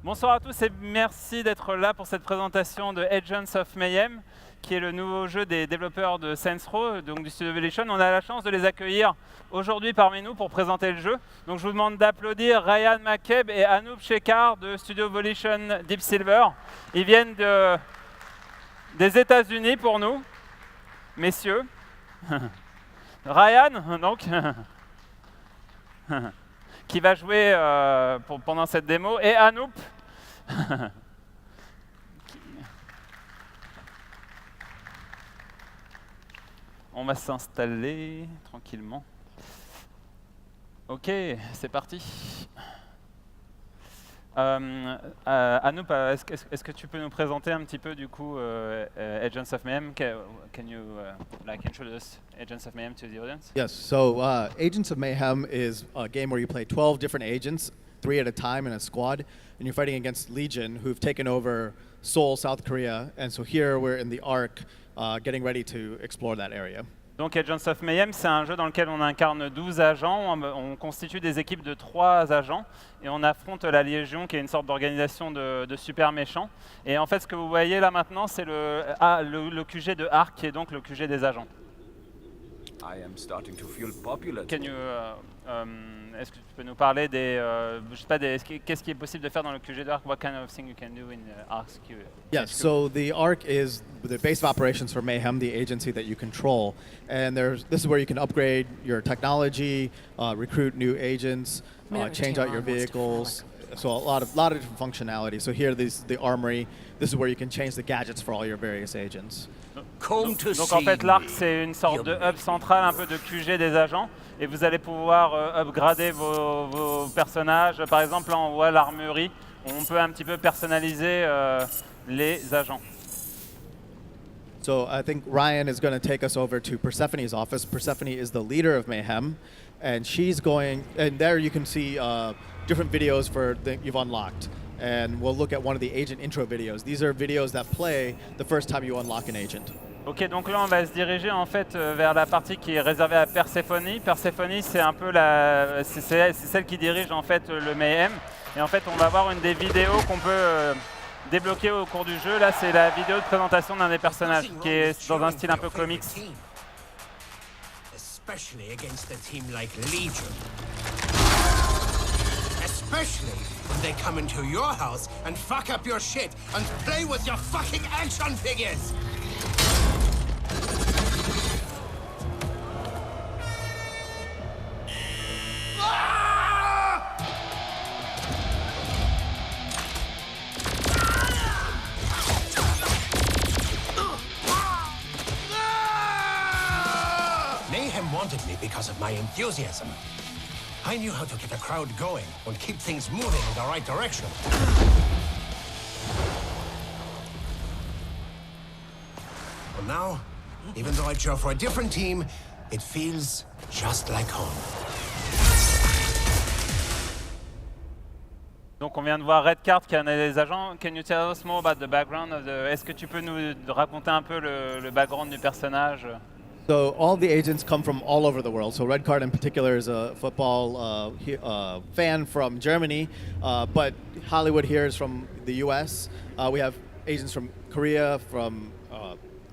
Bonsoir à tous et merci d'être là pour cette présentation de Agents of Mayhem, qui est le nouveau jeu des développeurs de scène, donc du studio Evolution. On a la chance de les accueillir aujourd'hui parmi nous pour présenter le jeu. Donc je vous demande d'applaudir Ryan McCabe et Anoop Shekhar de Studio Evolution Deep Silver. Ils viennent des États-Unis pour nous, messieurs. Ryan, donc, qui va jouer pendant cette démo, et Anoop, on va s'installer tranquillement. Ok, c'est parti. Anoop, est-ce que tu peux nous présenter un petit peu du coup Agents of Mayhem? Can you introduce Agents of Mayhem to the audience? Yes, so Agents of Mayhem is a game where you play 12 different agents, 3 at a time in a squad, and you're fighting against Legion, who've taken over Seoul, South Korea, and so here we're in the Ark, getting ready to explore that area. Donc Agents of Mayhem, c'est un jeu dans lequel on incarne 12 agents, on constitue des équipes de 3 agents et on affronte la Légion qui est une sorte d'organisation de super méchants. Et en fait ce que vous voyez là maintenant c'est le QG de Ark qui est donc le QG des agents. Est-ce que tu peux nous parler qu'est-ce qui est possible de faire dans le QG de Ark? What kind of thing you can do in Ark? Yes, so the Ark is the base of operations for Mayhem, the agency that you control. And this is where you can upgrade your technology, recruit new agents, change out your vehicles. So a lot of different functionality. So here, the armory, this is where you can change the gadgets for all your various agents. Donc en fait l'Ark c'est une sorte de hub central, un peu de QG des agents, et vous allez pouvoir upgrader vos personnages. Par exemple là on voit l'armurerie, on peut un petit peu personnaliser les agents. So I think Ryan is going to take us over to Persephone's office. Persephone is the leader of Mayhem, and she's going, and there you can see different videos that you've unlocked. And we'll look at one of the agent intro videos. These are videos that play the first time you unlock an agent. Ok, donc là on va se diriger en fait vers la partie qui est réservée à Persephone. Persephone c'est un peu c'est celle qui dirige en fait le Mayhem. Et en fait on va voir une des vidéos qu'on peut débloquer au cours du jeu. Là c'est la vidéo de présentation d'un des personnages qui est dans un style un peu comics. Especially against a team like Legion. Especially when they come into your house and fuck up your shit and play with your fucking action figures! Mayhem wanted me because of my enthusiasm. I knew how to get a crowd going and keep things moving in the right direction. But now, even though I cheer for a different team, it feels just like home. Donc on vient de voir Redcard qui est un des agents. Can you tell us more about the background of the... Est-ce que tu peux nous raconter un peu le background du personnage? So all the agents come from all over the world. So Redcard in particular is a football fan from Germany, but Hollywood here is from the US. We have agents from Korea, from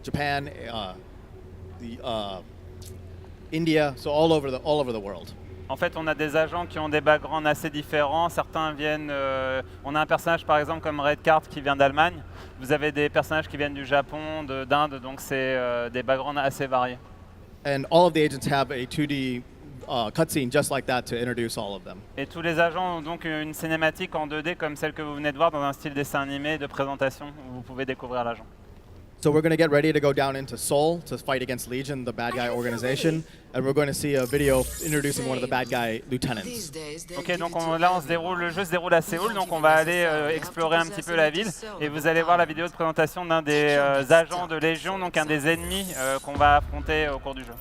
Japan, India, so all over the world. En fait, on a des agents qui ont des backgrounds assez différents. Certains viennent... on a un personnage, par exemple, comme Redcard qui vient d'Allemagne. Vous avez des personnages qui viennent du Japon, d'Inde, donc c'est des backgrounds assez variés. And all of the agents have a 2D cutscene just like that to introduce all of them. Et tous les agents ont donc une cinématique en 2D comme celle que vous venez de voir dans un style dessin animé de présentation où vous pouvez découvrir l'agent. So we're going to get ready to go down into Seoul to fight against Legion, the bad guy organization, and we're going to see a video introducing one of the bad guy lieutenants. Ok, donc le jeu se déroule à Séoul, donc on va aller explorer un petit peu la ville, et vous allez voir la vidéo de présentation d'un des agents de Légion, donc un des ennemis qu'on va affronter au cours du jeu.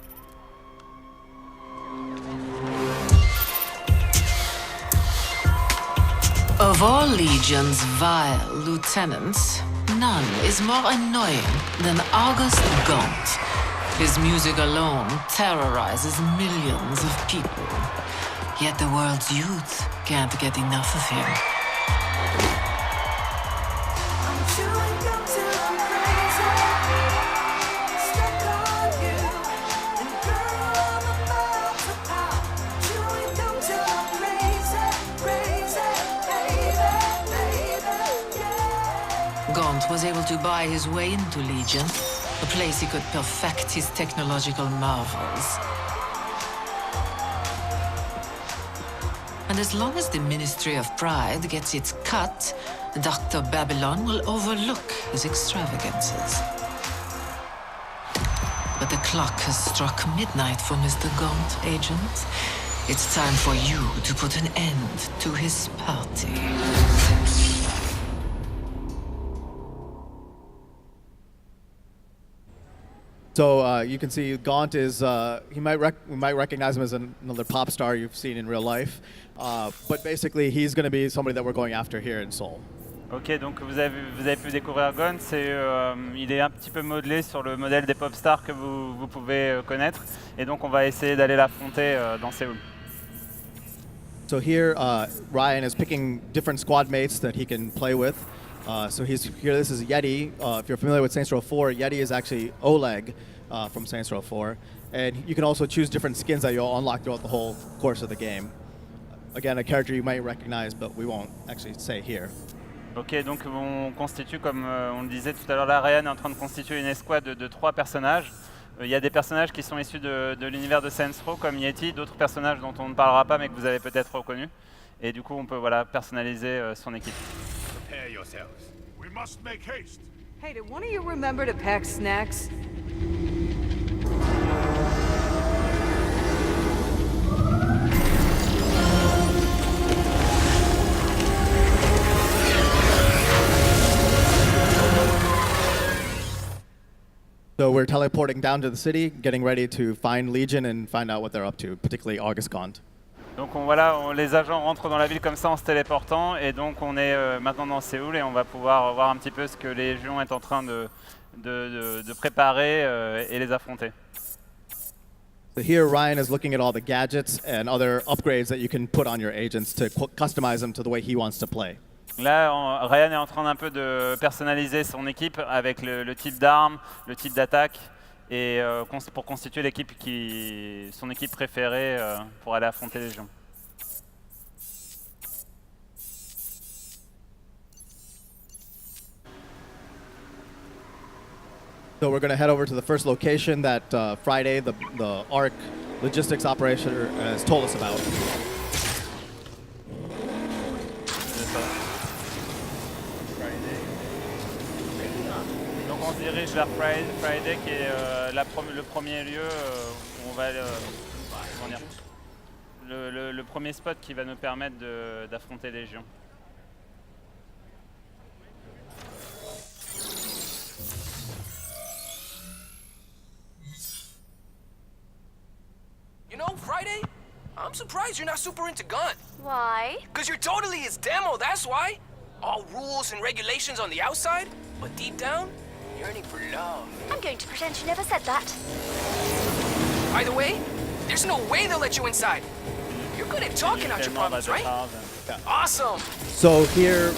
Of all Legion's vile lieutenants, none is more annoying than August Gaunt. His music alone terrorizes millions of people. Yet the world's youth can't get enough of him. Gaunt was able to buy his way into Legion, a place he could perfect his technological marvels. And as long as the Ministry of Pride gets its cut, Dr. Babylon will overlook his extravagances. But the clock has struck midnight for Mr. Gaunt, Agent. It's time for you to put an end to his party. So you can see Gaunt is, we might recognize him as another pop star you've seen in real life. But basically, he's going to be somebody that we're going after here in Seoul. Ok, donc vous avez pu découvrir Gaunt, il est un petit peu modelé sur le modèle des pop stars que vous pouvez connaître. Et donc on va essayer d'aller l'affronter dans Séoul. So here, Ryan is picking different squad mates that he can play with. So he's here. This is Yeti. If you're familiar with Saints Row 4, Yeti is actually Oleg from Saints Row 4, and you can also choose different skins that you'll unlock throughout the whole course of the game. Again, a character you might recognize, but we won't actually say here. Ok, donc on constitue, comme on le disait tout à l'heure, là, Ryan est en train de constituer une escouade de 3 personnages. Il y a des personnages qui sont issus de l'univers de Saints Row, comme Yeti, d'autres personnages dont on ne parlera pas, mais que vous avez peut-être reconnus. Et du coup, on peut personnaliser son équipe. Prepare yourselves. We must make haste. Hey, did one of you remember to pack snacks? So we're teleporting down to the city, getting ready to find Legion and find out what they're up to, particularly August Gaunt. Donc les agents rentrent dans la ville comme ça en se téléportant, et donc on est maintenant dans Séoul et on va pouvoir voir un petit peu ce que les Légions est en train de préparer et les affronter. So here Ryan is looking at all the gadgets and other upgrades that you can put on your agents to customize them to the way he wants to play. Là, Ryan est en train un peu de personnaliser son équipe avec le type d'arme, le type d'attaque, et pour constituer son équipe préférée pour aller affronter les gens. So we're going to head over to the first location that Friday, the ARC logistics operator, has told us about. Donc on se dirige vers Friday qui est le premier lieu où on va le premier spot qui va nous permettre d'affronter Légion. You know, Friday, I'm surprised you're not super into gun. Why? Because you're totally his demo, that's why. All rules and regulations on the outside, but deep down, yearning for love. I'm going to pretend you never said that. By the way, there's no way they'll let you inside. You're good at talking out your problems, right? Awesome! So here,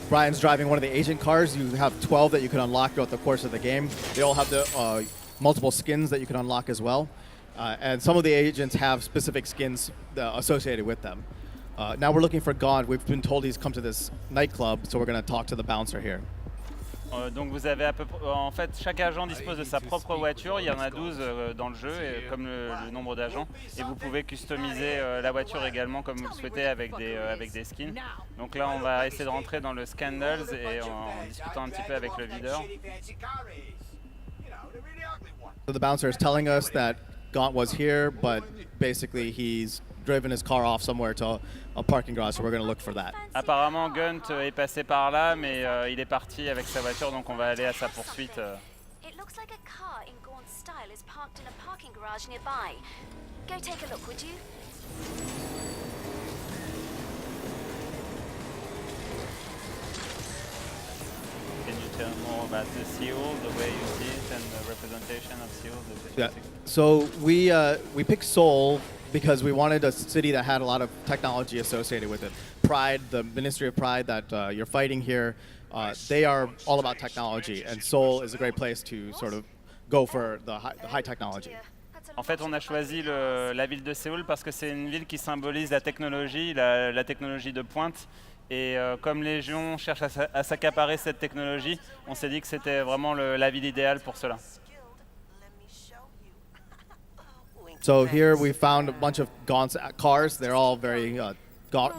Brian's driving one of the agent cars. You have 12 that you can unlock throughout the course of the game. They all have the multiple skins that you can unlock as well. And some of the agents have specific skins associated with them. Now we're looking for Gaunt. We've been told he's come to this nightclub, so we're going to talk to the bouncer here. Donc vous avez en fait, chaque agent dispose de sa propre voiture. Il y en a 12 dans le jeu, comme le nombre d'agents. Et vous pouvez customiser la voiture également comme vous le souhaitez avec des skins. Donc là, on va essayer de rentrer dans le Scandals et en discutant un petit peu avec le leader. So the bouncer is telling us that Gaunt was here, but basically he's driven his car off somewhere to a parking garage, so we're going to look for that. Apparemment, Gaunt est passé par là, mais il est parti avec sa voiture, donc on va aller à sa poursuite. It looks like a car in Gaunt's style is parked in a parking garage nearby. Go take a look, would you? Can you tell more about the Seoul, the way you see it, and the representation of Seoul? Yeah. So we picked Seoul because we wanted a city that had a lot of technology associated with it. Pride, the Ministry of Pride that you're fighting here, they are all about technology, and Seoul is a great place to sort of go for the high technology. En fait, on a choisi la ville de Séoul parce que c'est une ville qui symbolise la technologie de pointe, Et comme Légion cherche à s'accaparer cette technologie, on s'est dit que c'était vraiment la ville idéale pour cela. So here we found a bunch of Gaunt's cars. They're all very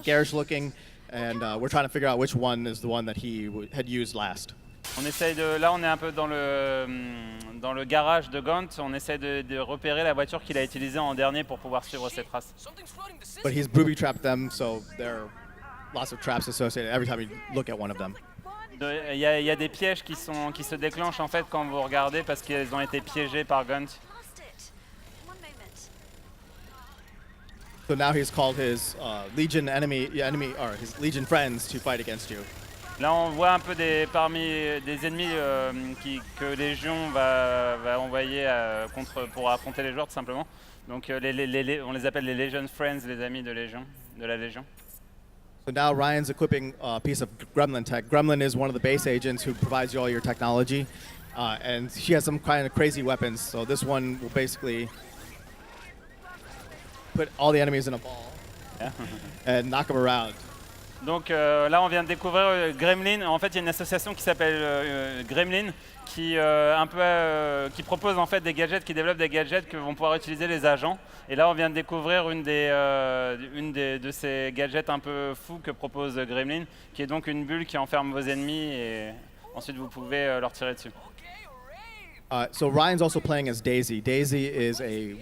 garish looking, and we're trying to figure out which one is the one that he had used last. On essaye là on est un peu dans le garage de Gaunt, on essaie de repérer la voiture qu'il a utilisée en dernier pour pouvoir suivre ses traces. But he's booby-trapped them, so there are lots of traps associated every time you look at one of them. Il y a des pièges qui se déclenchent en fait quand vous regardez parce qu'ils ont été piégés par Gaunt. So now he's called his Legion enemy or his Legion friends to fight against you. Là, on voit un peu parmi des ennemis que Légion va envoyer pour affronter les joueurs, tout simplement. Donc, on les appelle les Legion Friends, les amis de la Légion. So now Ryan's equipping a piece of Gremlin tech. Gremlin is one of the base agents who provides you all your technology, and she has some kind of crazy weapons. So this one will basically put all the enemies in a ball and knock them around. Donc là, on vient de découvrir Gremlin. En fait, il y a une association qui s'appelle Gremlin qui propose en fait des gadgets, qui développe des gadgets que vont pouvoir utiliser les agents. Et là, on vient de découvrir une de ces gadgets un peu fous que propose Gremlin, qui est donc une bulle qui enferme vos ennemis et ensuite vous pouvez leur tirer dessus. So Ryan's also playing as Daisy. Daisy is a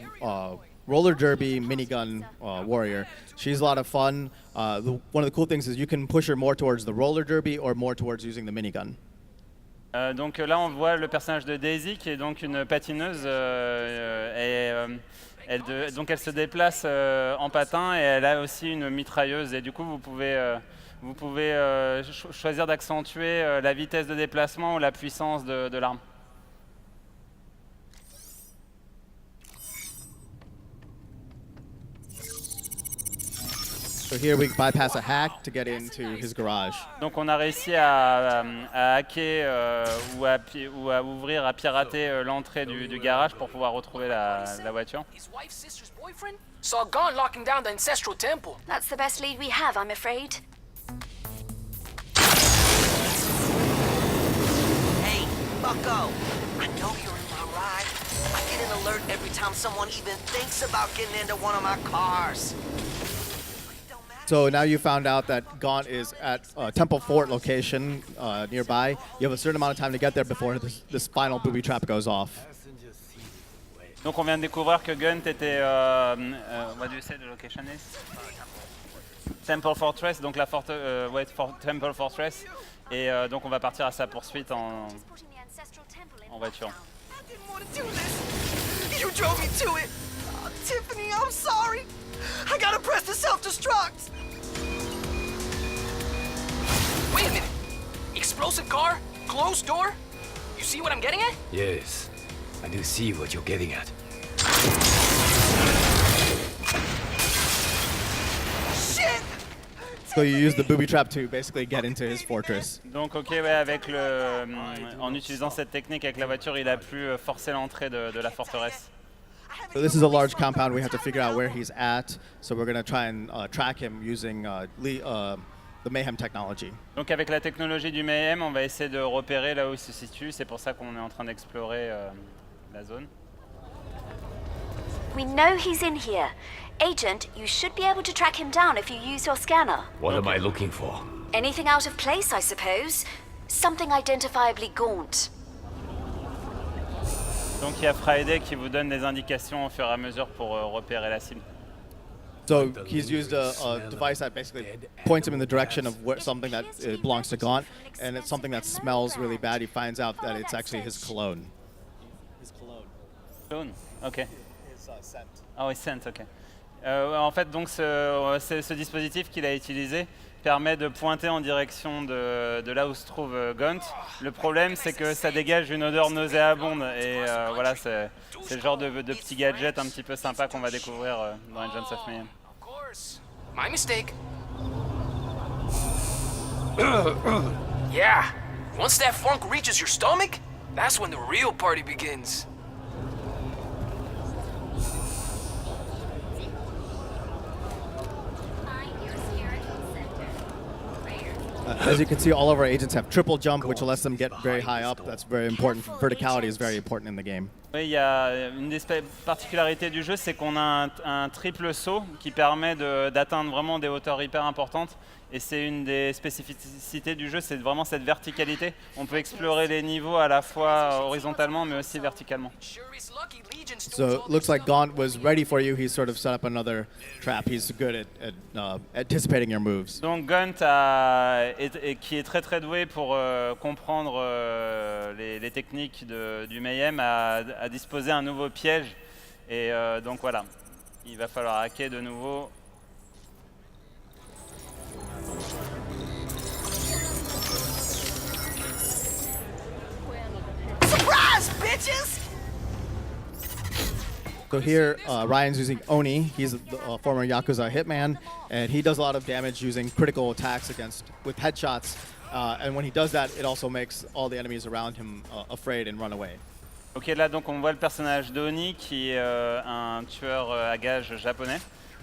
roller derby minigun warrior. She's a lot of fun. One of the cool things is you can push her more towards the roller derby or more towards using the minigun. Donc là, on voit le personnage de Daisy qui est donc une patineuse. Donc elle se déplace en patin et elle a aussi une mitrailleuse. Et du coup, vous pouvez choisir d'accentuer la vitesse de déplacement ou la puissance de l'arme. So here we bypass a hack to get into his garage. Donc on a réussi à hacker ou à ouvrir, à pirater l'entrée du garage pour pouvoir retrouver la voiture. His wife's sister's boyfriend saw Gon locking down the ancestral temple. That's the best lead we have, I'm afraid. Hey, bucko, I know you're in my ride. I get an alert every time someone even thinks about getting into one of my cars. So now you found out that Gaunt is at Temple Fort location nearby. You have a certain amount of time to get there before this final booby trap goes off. Donc on vient de découvrir que Gaunt était, what do you say the location is? Temple Fortress, donc la Temple Fortress. Et donc on va partir à sa poursuite en voiture. You drove me to it. Oh, Tiffany, I'm sorry. I gotta press the self-destruct. Wait a minute. Explosive car? Closed door? You see what I'm getting at? Yes, I do see what you're getting at. Shit! So you use the booby trap to basically get into his fortress. Donc ok, ouais, en utilisant cette technique avec la voiture, il a pu forcer l'entrée de la forteresse. So this is a large compound. We have to figure out where he's at. So we're going to try and track him using the Mayhem technology. Donc avec la technologie du Mayhem, on va essayer de repérer là où il se situe. C'est pour ça qu'on est en train d'explorer la zone. We know he's in here. Agent, you should be able to track him down if you use your scanner. What am I looking for? Anything out of place, I suppose. Something identifiably gaunt. Donc il y a Friday qui vous donne des indications au fur et à mesure pour repérer la cible. So he's used a device that basically points him in the direction of something that belongs to Gaunt, and it's something that smells really bad. He finds out that it's actually his cologne. His cologne. Cologne, ok. His scent. Ah oui, scent, ok. En fait, donc ce dispositif qu'il a utilisé permet de pointer en direction de là où se trouve Gaunt. Le problème, c'est que ça dégage une odeur nauséabonde et voilà, c'est le genre de petit gadget un petit peu sympa qu'on va découvrir dans Agents of Mayhem. Of course. My mistake. Yeah. Once that funk reaches your stomach, that's when the real party begins. As you can see, all of our agents have triple jump, which lets them get very high up. That's very important. Verticality is very important in the game. Oui, il y a une des particularités du jeu, c'est qu'on a un triple saut qui permet d'atteindre vraiment des hauteurs hyper importantes. Et c'est une des spécificités du jeu, c'est vraiment cette verticalité. On peut explorer les niveaux à la fois horizontalement, mais aussi verticalement. So it looks like Gaunt was ready for you. He's sort of set up another trap. He's good at anticipating your moves. Donc Gaunt, qui est très très doué pour comprendre les techniques du Mayhem, a disposé un nouveau piège. Et donc voilà, il va falloir hacker de nouveau. Surprise, bitches! So here, Ryan's using Oni. He's a former Yakuza hitman, and he does a lot of damage using critical attacks with headshots. And when he does that, it also makes all the enemies around him afraid and run away. Ok, là donc on voit le personnage d'Oni qui est un tueur à gages japonais.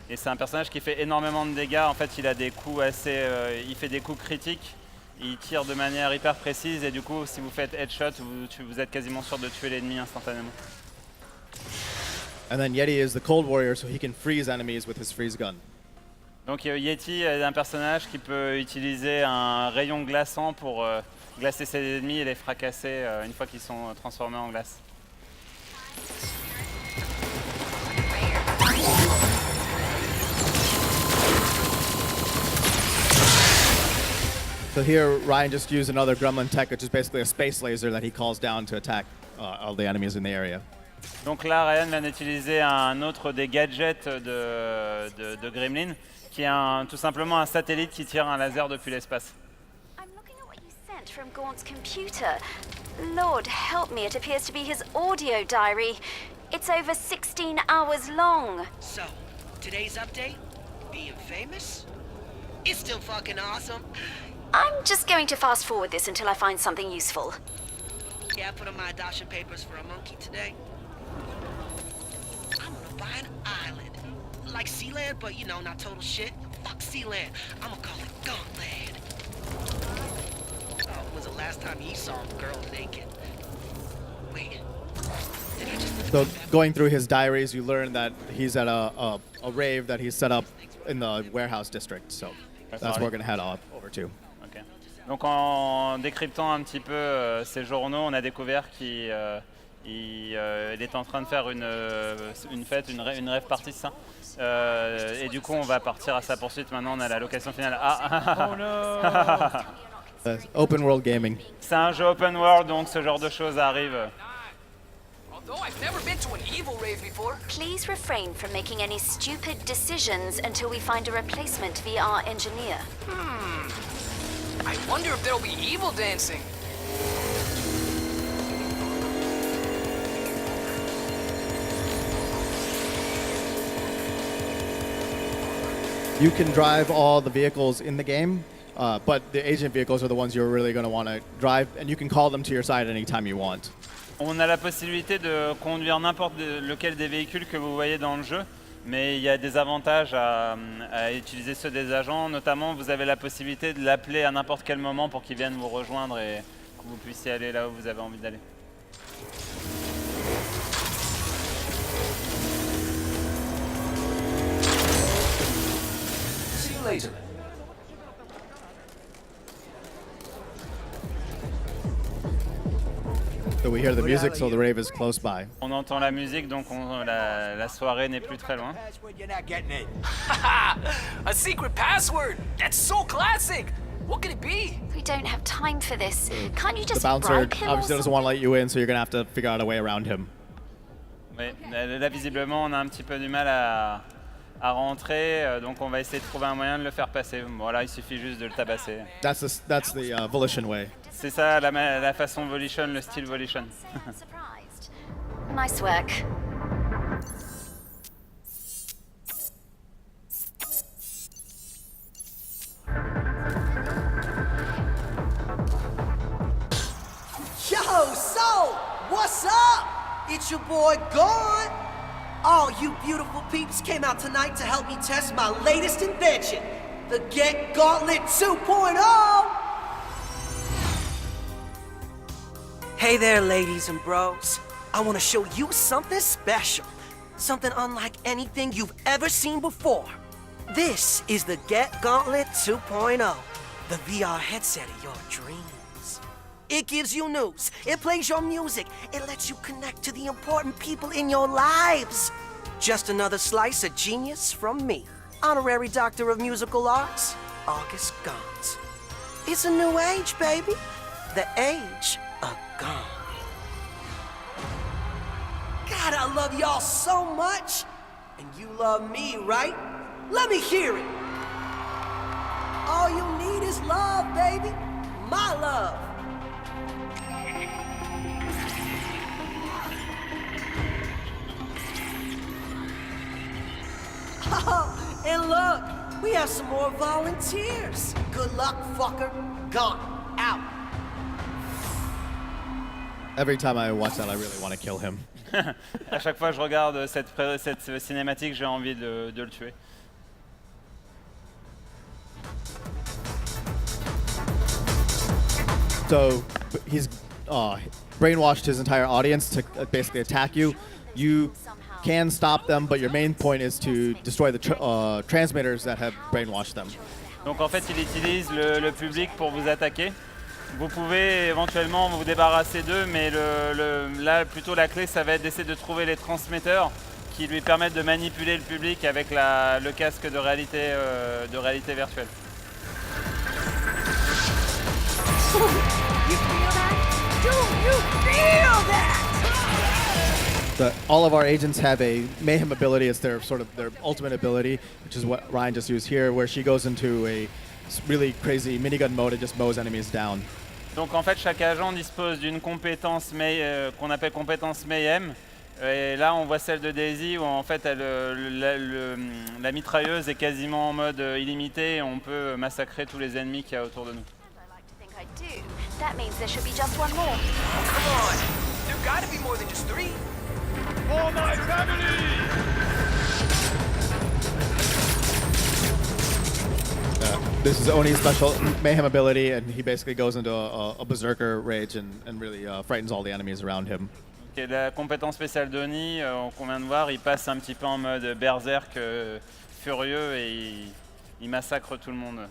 Et c'est un personnage qui fait énormément de dégâts. En fait, il a des coups il fait des coups critiques. Il tire de manière hyper précise et du coup, si vous faites headshot, vous êtes quasiment sûr de tuer l'ennemi instantanément. And then Yeti is the cold warrior, so he can freeze enemies with his freeze gun. Donc Yeti est un personnage qui peut utiliser un rayon glaçant pour glacer ses ennemis et les fracasser une fois qu'ils sont transformés en glace. So here, Ryan just used another Gremlin tech, which is basically a space laser that he calls down to attack all the enemies in the area. Donc là, Ryan vient d'utiliser un autre des gadgets de Gremlin, qui est tout simplement un satellite qui tire un laser depuis l'espace. I'm looking at what you sent from Gaunt's computer. Lord help me, it appears to be his audio diary. It's over 16 hours long. So, today's update? Being famous? It's still fucking awesome. I'm just going to fast forward this until I find something useful. Yeah, I put on my adoption papers for a monkey today. I'm gonna buy an island. Like Sealand, but you know, not total shit. Fuck Sealand. I'm gonna call it Gauntland. Oh, when was the last time you saw a girl naked? Wait. Did I just... So going through his diaries, you learn that he's at a rave that he's set up in the warehouse district. So that's where we're gonna head over to. Donc en décryptant un petit peu ces journaux, on a découvert qu'il est en train de faire une fête, une rave party, ça. Et du coup, on va partir à sa poursuite. Maintenant, on a la location finale. Ah. Oh no. Open world gaming. C'est un jeu open world, donc ce genre de choses arrive. Although I've never been to an evil rave before. Please refrain from making any stupid decisions until we find a replacement VR engineer. I wonder if there'll be evil dancing. You can drive all the vehicles in the game, but the agent vehicles are the ones you're really going to want to drive, and you can call them to your side anytime you want. On a la possibilité de conduire n'importe lequel des véhicules que vous voyez dans le jeu, mais il y a des avantages à utiliser ceux des agents. Notamment, vous avez la possibilité de l'appeler à n'importe quel moment pour qu'il vienne vous rejoindre et que vous puissiez aller là où vous avez envie d'aller. See you later. So we hear the music, so the rave is close by. On entend la musique, donc la soirée n'est plus très loin. A secret password! That's so classic! What could it be? We don't have time for this. Can't you The just bouncer bribe him or obviously doesn't want to let you in, so you're going to have to figure out a way around him. Oui, là visiblement on a un petit peu du mal à rentrer, donc on va essayer de trouver un moyen de le faire passer. Voilà, il suffit juste de le tabasser. That's the Volition way. C'est ça la façon Volition, le style Volition. surprised? Nice work. Yo, so, what's up? It's your boy Gaunt. All you beautiful peeps came out tonight to help me test my latest invention, the Get Gauntlet 2.0. Hey there, ladies and bros. I want to show you something special. Something unlike anything you've ever seen before. This is the Get Gauntlet 2.0, the VR headset of your dreams. It gives you news, it plays your music, it lets you connect to the important people in your lives. Just another slice of genius from me, Honorary Doctor of Musical Arts, August Gaunt. It's a new age, baby. The age of Gaunt. God, I love y'all so much. And you love me, right? Let me hear it. All you need is love, baby. My love. Oh, and look, we have some more volunteers. Good luck, fucker. Gone. Out. Every time I watch that, I really want to kill him. À chaque fois que je regarde cette cinématique, j'ai envie de le tuer. So he's brainwashed his entire audience to basically attack you. You can stop them, but your main point is to destroy the transmitters that have brainwashed them. Donc en fait, il utilise le public pour vous attaquer. Vous pouvez éventuellement vous débarrasser d'eux, mais là, plutôt la clé, ça va être d'essayer de trouver les transmetteurs qui lui permettent de manipuler le public avec le casque de réalité virtuelle. All of our agents have a Mayhem ability. It's their ultimate ability, which is what Ryan just used here, where she goes into a really crazy minigun mode and just mows enemies down. Donc en fait, chaque agent dispose d'une compétence qu'on appelle compétence Mayhem. Et là, on voit celle de Daisy où en fait, la mitrailleuse est quasiment en mode illimité et on peut massacrer tous les ennemis qu'il y a autour de nous. That means there should be just one more. Oh, come on. There gotta be more than just 3. For my family! This is Oni's special Mayhem ability, and he basically goes into a berserker rage and really frightens all the enemies around him. Okay, la compétence spéciale d'Oni, qu'on vient de voir, il passe un petit peu en mode berserk furieux et il massacre tout le monde.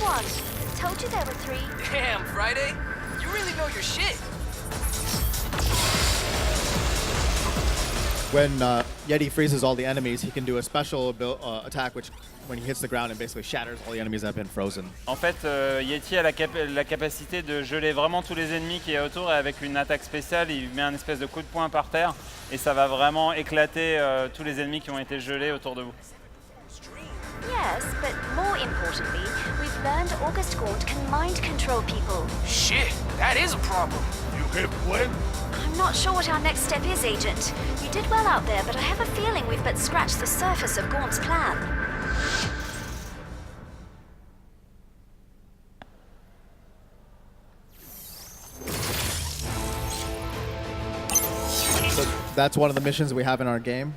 One. Told you there were 3. Damn, Friday. You really know your shit. When Yeti freezes all the enemies, he can do a special attack which, when he hits the ground, it basically shatters all the enemies that have been frozen. En fait, Yeti a la capacité de geler vraiment tous les ennemis qui est autour et avec une attaque spéciale, il met un espèce de coup de poing par terre et ça va vraiment éclater tous les ennemis qui ont été gelés autour de vous. Yes, but more importantly, we've learned August Gaunt can mind control people. Shit, that is a problem. You hit when? I'm not sure what our next step is, Agent. You did well out there, but I have a feeling we've but scratched the surface of Gaunt's plan. So that's one of the missions we have in our game.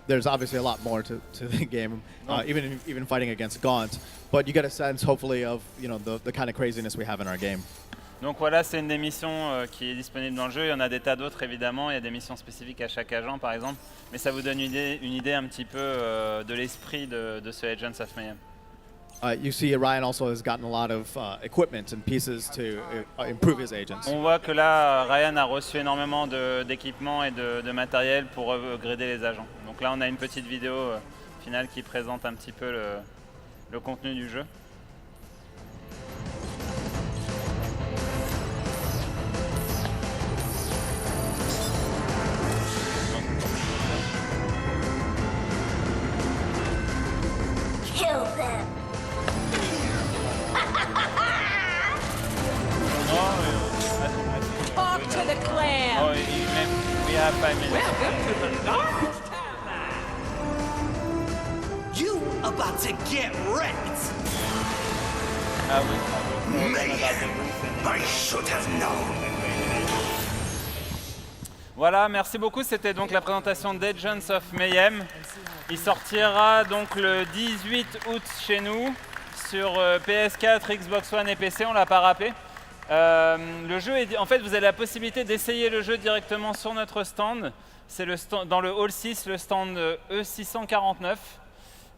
There's obviously a lot more to the game, even fighting against Gaunt. But you get a sense, hopefully, of the kind of craziness we have in our game. Donc voilà, c'est une des missions qui est disponible dans le jeu. Il y en a des tas d'autres, évidemment. Il y a des missions spécifiques à chaque agent, par exemple. Mais ça vous donne une idée un petit peu de l'esprit de ce Agents of Mayhem. You see, Ryan also has gotten a lot of equipment and pieces to improve his agents. On voit que là, Ryan a reçu énormément d'équipements et de matériel pour upgrader les agents. Donc là, on a une petite vidéo finale qui présente un petit peu le contenu du jeu. Kill them. Talk to the clan. Oh, we have 5 minutes. Welcome to the largest timeline. You about to get wrecked. Ah oui. I should have known. Voilà, merci beaucoup. C'était donc la présentation d'Agents of Mayhem. Il sortira donc le 18 août chez nous sur PS4, Xbox One et PC. On l'a pas rappelé. Le jeu est, en fait, vous avez la possibilité d'essayer le jeu directement sur notre stand. C'est le stand, dans le hall 6, le stand E649.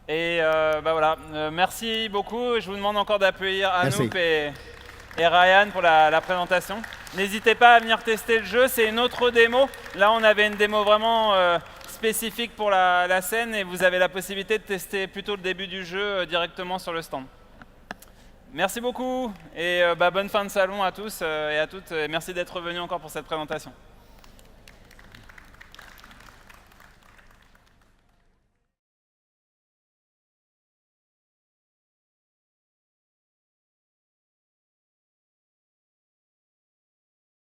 Et bah voilà, merci beaucoup. Je vous demande encore d'appuyer Anouk et Ryan pour la présentation. N'hésitez pas à venir tester le jeu, c'est une autre démo. Là, on avait une démo vraiment spécifique pour la scène et vous avez la possibilité de tester plutôt le début du jeu directement sur le stand. Merci beaucoup et bonne fin de salon à tous et à toutes. Et merci d'être venus encore pour cette présentation.